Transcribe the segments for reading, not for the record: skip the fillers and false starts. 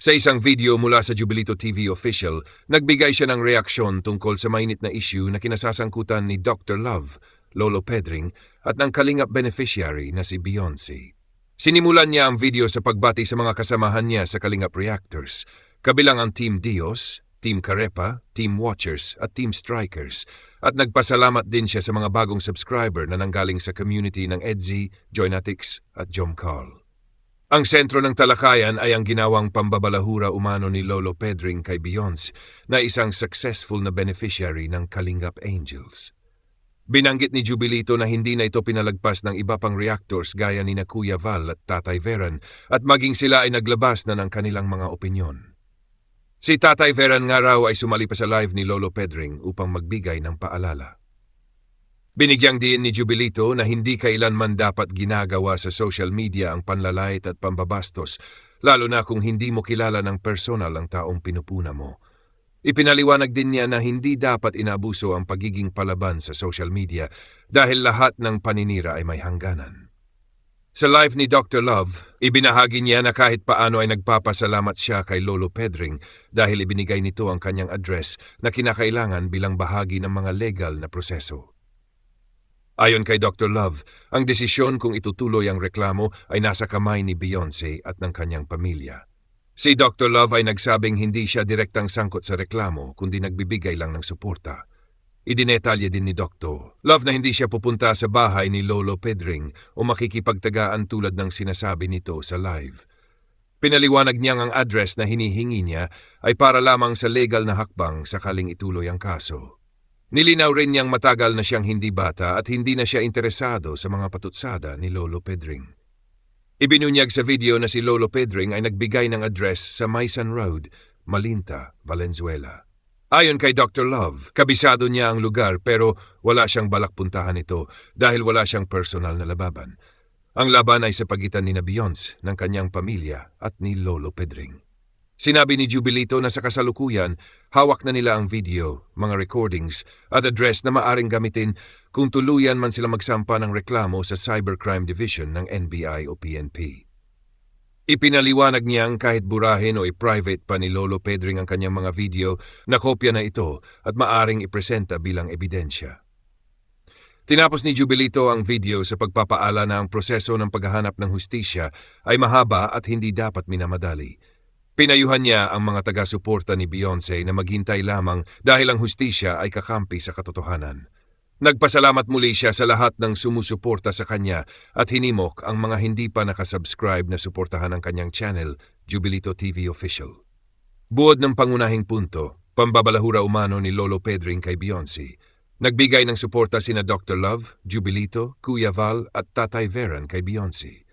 Sa isang video mula sa Jubilito TV official, nagbigay siya ng reaksyon tungkol sa mainit na issue na kinasasangkutan ni Dr. Love, Lolo Pedring, at ng kalingap beneficiary na si Beyonce. Sinimulan niya ang video sa pagbati sa mga kasamahan niya sa Kalingap Reactors, kabilang ang Team Dios, Team Carepa, Team Watchers at Team Strikers, at nagpasalamat din siya sa mga bagong subscriber na nanggaling sa community ng Edzy, Joynatics at Jomcarl. Ang sentro ng talakayan ay ang ginawang pambabalahura umano ni Lolo Pedring kay Beyonce na isang successful na beneficiary ng Kalingap Angels. Binanggit ni Jubilito na hindi na ito pinalagpas ng iba pang reactors gaya ni na Kuya Val at Tatay Veran at maging sila ay naglabas na ng kanilang mga opinyon. Si Tatay Veran nga raw ay sumali pa sa live ni Lolo Pedring upang magbigay ng paalala. Binigyang diin ni Jubilito na hindi kailanman dapat ginagawa sa social media ang panlalait at pambabastos, lalo na kung hindi mo kilala ng personal ang taong pinupuna mo. Ipinaliwanag din niya na hindi dapat inabuso ang pagiging palaban sa social media dahil lahat ng paninira ay may hangganan. Sa live ni Dr. Love, ibinahagi niya na kahit paano ay nagpapasalamat siya kay Lolo Pedring dahil ibinigay nito ang kanyang address na kinakailangan bilang bahagi ng mga legal na proseso. Ayon kay Dr. Love, ang desisyon kung itutuloy ang reklamo ay nasa kamay ni Beyonce at ng kanyang pamilya. Si Dr. Love ay nagsabing hindi siya direktang sangkot sa reklamo kundi nagbibigay lang ng suporta. Idinetalye din ni Dr. Love na hindi siya pupunta sa bahay ni Lolo Pedring o makikipagtagaan tulad ng sinasabi nito sa live. Pinaliwanag niyang ang address na hinihingi niya ay para lamang sa legal na hakbang sakaling ituloy ang kaso. Nilinaw rin niyang matagal na siyang hindi bata at hindi na siya interesado sa mga patutsada ni Lolo Pedring. Ibinunyag sa video na si Lolo Pedring ay nagbigay ng address sa Maysan Road, Malinta, Valenzuela. Ayon kay Dr. Love, kabisado niya ang lugar pero wala siyang balak puntahan ito dahil wala siyang personal na lababan. Ang laban ay sa pagitan ni Beyonce, ng kanyang pamilya at ni Lolo Pedring. Sinabi ni Jubilito na sa kasalukuyan, hawak na nila ang video, mga recordings at address na maaring gamitin kung tuluyan man sila magsampa ng reklamo sa Cybercrime Division ng NBI o PNP. Ipinaliwanag niyang kahit burahin o i-private pa ni Lolo Pedring ang kanyang mga video, na kopya na ito at maaring ipresenta bilang ebidensya. Tinapos ni Jubilito ang video sa pagpapaala na ang proseso ng paghahanap ng hustisya ay mahaba at hindi dapat minamadali. Pinayuhan niya ang mga taga-suporta ni Beyonce na maghintay lamang dahil ang hustisya ay kakampi sa katotohanan. Nagpasalamat muli siya sa lahat ng sumusuporta sa kanya at hinimok ang mga hindi pa nakasubscribe na suportahan ang kanyang channel, Jubilito TV Official. Buod ng pangunahing punto, pambabalahura umano ni Lolo Pedring kay Beyonce. Nagbigay ng suporta sina Dr. Love, Jubilito, Kuya Val at Tatay Veran kay Beyonce.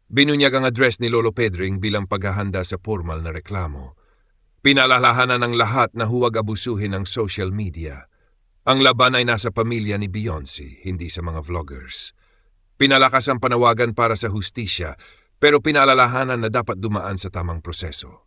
Binunyag ang address ni Lolo Pedring bilang paghahanda sa formal na reklamo. Pinalalahanan ng lahat na huwag abusuhin ang social media. Ang laban ay nasa pamilya ni Beyonce, hindi sa mga vloggers. Pinalakas ang panawagan para sa hustisya, pero pinalalahanan na dapat dumaan sa tamang proseso.